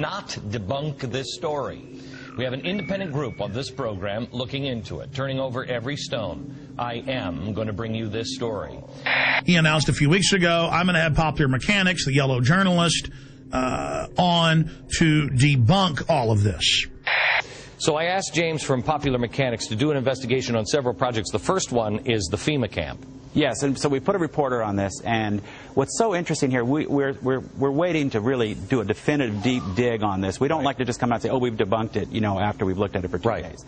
Not debunk this story. We have an independent group on this program looking into it, turning over every stone. I am going to bring you this story. He announced a few weeks ago, I'm going to have Popular Mechanics, the yellow journalist, on to debunk all of this. So I asked James from Popular Mechanics to do an investigation on several projects. The first one is the Fema camp. Yes, and so we put a reporter on this, and what's so interesting here, we're waiting to really do a definitive deep dig on this. We don't like to just come out and say, oh, we've debunked it, you know, after we've looked at it for 2 days.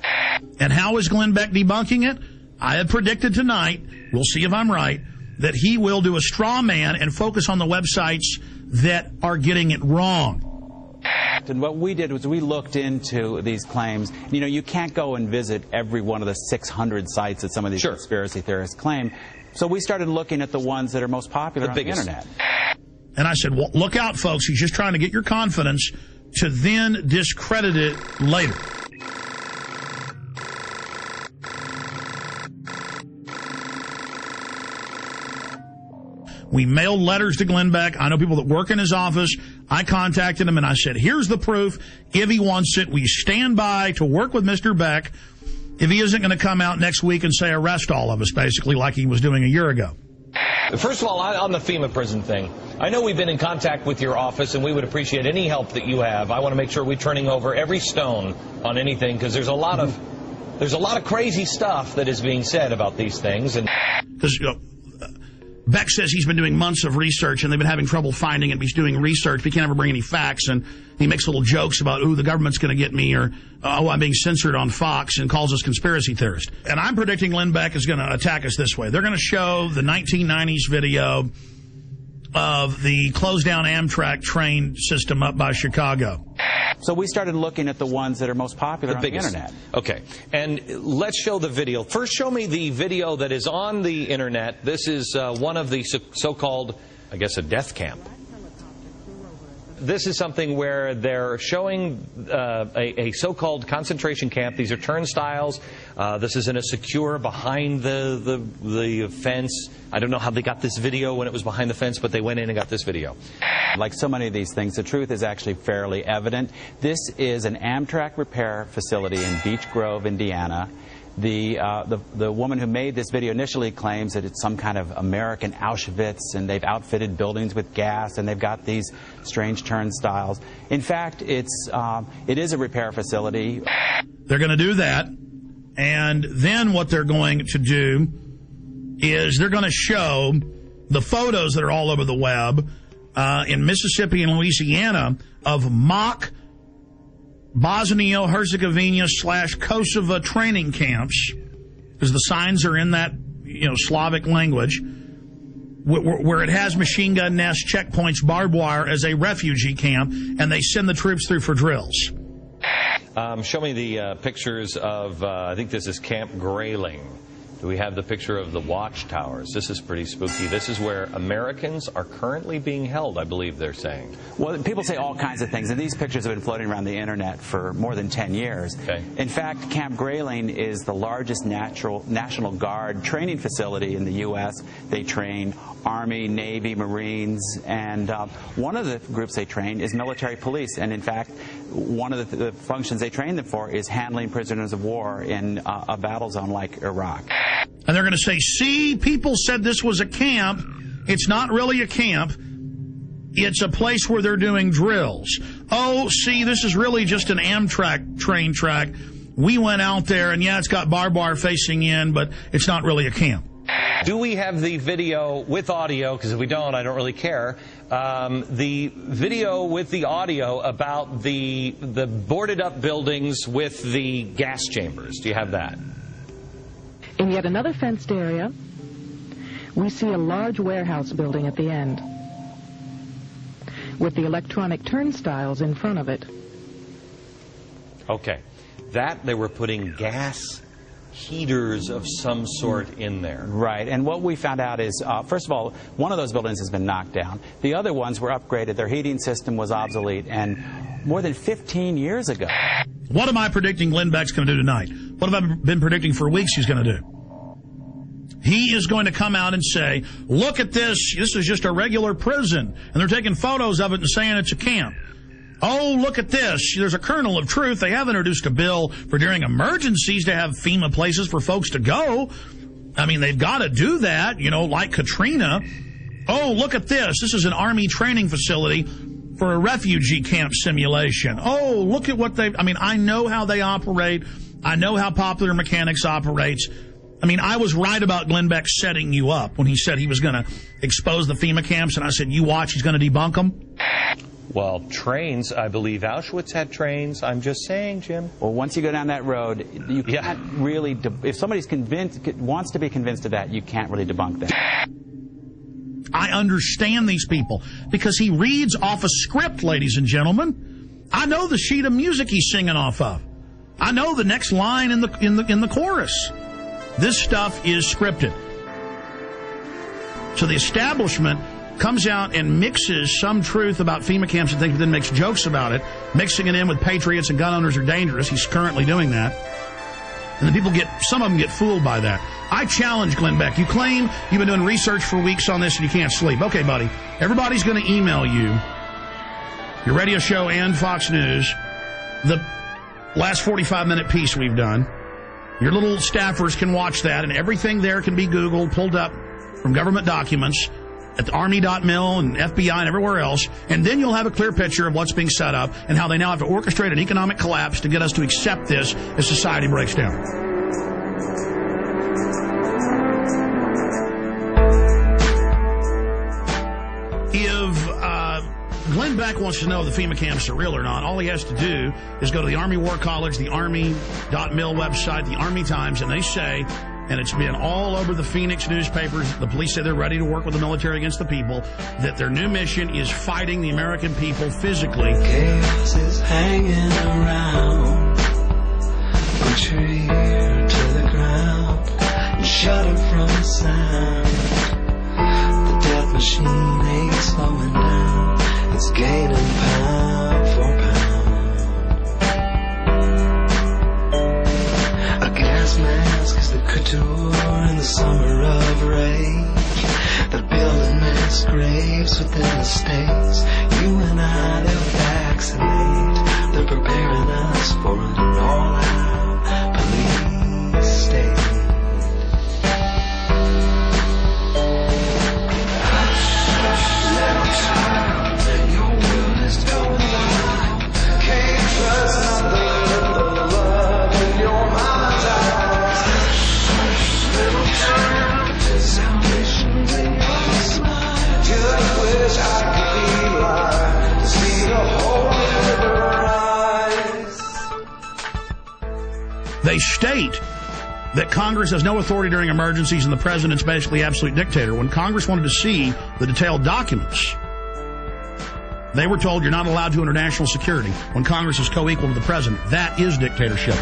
And how is Glenn Beck debunking it? I had predicted tonight, we'll see if I'm right, that he will do a straw man and focus on the websites that are getting it wrong. And what we did was we looked into these claims. You know, you can't go and visit every one of the 600 sites that some of these conspiracy theorists claim. So we started looking at the ones that are most popular on the internet. And I said, well, look out, folks. He's just trying to get your confidence to then discredit it later. We mailed letters to Glenn Beck. I know people that work in his office. I contacted him and I said, here's the proof. If he wants it, we stand by to work with Mr. Beck if he isn't going to come out next week and say arrest all of us, basically, like he was doing a year ago. First of all, on the FEMA prison thing, I know we've been in contact with your office, and we would appreciate any help that you have. I want to make sure we're turning over every stone on anything, because there's a lot of crazy stuff that is being said about these things. And because Beck says he's been doing months of research, and they've been having trouble finding him. He's doing research, but he can't ever bring any facts, and he makes little jokes about, ooh, the government's going to get me, or, oh, I'm being censored on Fox, and calls us conspiracy theorists. And I'm predicting Glenn Beck is going to attack us this way. They're going to show the 1990s video of the closed-down Amtrak train system up by Chicago. So we started looking at the ones that are most popular on the internet. Okay, and let's show the video. First, show me the video that is on the internet. This is one of the so-called, I guess, a death camp. This is something where they're showing a so-called concentration camp. These are turnstiles. This is in a secure behind the fence. I don't know how they got this video when it was behind the fence, but they went in and got this video. Like so many of these things, the truth is actually fairly evident. This is an Amtrak repair facility in Beech Grove, Indiana. The woman who made this video initially claims that it's some kind of American Auschwitz, and they've outfitted buildings with gas, and they've got these strange turnstiles. In fact, it is a repair facility. They're going to do that, and then what they're going to do is they're going to show the photos that are all over the web in Mississippi and Louisiana of mock Bosnia-Herzegovina / Kosovo training camps, because the signs are in that, you know, Slavic language, where it has machine gun nests, checkpoints, barbed wire as a refugee camp, and they send the troops through for drills. Show me the pictures of, I think this is Camp Grayling. Do we have the picture of the watchtowers? This is pretty spooky. This is where Americans are currently being held, I believe they're saying. Well, people say all kinds of things, and these pictures have been floating around the internet for more than 10 years. Okay. In fact, Camp Grayling is the largest National Guard training facility in the U.S. They train Army, Navy, Marines, and one of the groups they train is military police. And in fact, one of the functions they train them for is handling prisoners of war in a battle zone like Iraq. And they're going to say, see, people said this was a camp. It's not really a camp. It's a place where they're doing drills. Oh, see, this is really just an Amtrak train track. We went out there, and yeah, it's got barbed wire facing in, but it's not really a camp. Do we have the video with audio? Because if we don't, I don't really care. The video with the audio about the boarded up buildings with the gas chambers. Do you have that? In yet another fenced area, we see a large warehouse building at the end, with the electronic turnstiles in front of it. Okay. That, they were putting gas heaters of some sort in there. Right, and what we found out is, first of all, one of those buildings has been knocked down. The other ones were upgraded. Their heating system was obsolete, and more than 15 years ago. What am I predicting Glenn Beck's going to do tonight? What have I been predicting for weeks he's going to do? He is going to come out and say, look at this. This is just a regular prison. And they're taking photos of it and saying it's a camp. Oh, look at this. There's a kernel of truth. They have introduced a bill for during emergencies to have FEMA places for folks to go. I mean, they've got to do that, you know, like Katrina. Oh, look at this. This is an Army training facility for a refugee camp simulation. Oh, look at what I mean, I know how they operate. I know how Popular Mechanics operates. I mean, I was right about Glenn Beck setting you up when he said he was going to expose the FEMA camps, and I said, you watch, he's going to debunk them. Well, trains, I believe Auschwitz had trains. I'm just saying, Jim. Well, once you go down that road, you can't really, if somebody's wants to be convinced of that, you can't really debunk that. I understand these people because he reads off a script, ladies and gentlemen. I know the sheet of music he's singing off of. I know the next line in the chorus. This stuff is scripted. So the establishment comes out and mixes some truth about FEMA camps and things, but then makes jokes about it, mixing it in with patriots and gun owners are dangerous. He's currently doing that. And the some of them get fooled by that. I challenge Glenn Beck. You claim you've been doing research for weeks on this and you can't sleep. Okay, buddy. Everybody's going to email you, your radio show and Fox News, the last 45-minute piece we've done. Your little staffers can watch that, and everything there can be Googled, pulled up from government documents at the Army.mil and FBI and everywhere else, and then you'll have a clear picture of what's being set up and how they now have to orchestrate an economic collapse to get us to accept this as society breaks down. If Glenn Beck wants to know if the FEMA camps are real or not, all he has to do is go to the Army War College, the Army.mil website, the Army Times, and they say, and it's been all over the Phoenix newspapers, the police say they're ready to work with the military against the people, that their new mission is fighting the American people physically. Chaos is hanging around, put your ear to the ground and shudder from the sound. The death machine ain't slowing down, it's gaining pound for pound. A gas mask is the couture in the summer of rage. They're building mass graves within the states. You and I, they'll vaccinate. They're preparing us for an all-out police state. They state that Congress has no authority during emergencies and the president's basically absolute dictator. When Congress wanted to see the detailed documents, they were told you're not allowed to under national security when Congress is co-equal to the president. That is dictatorship.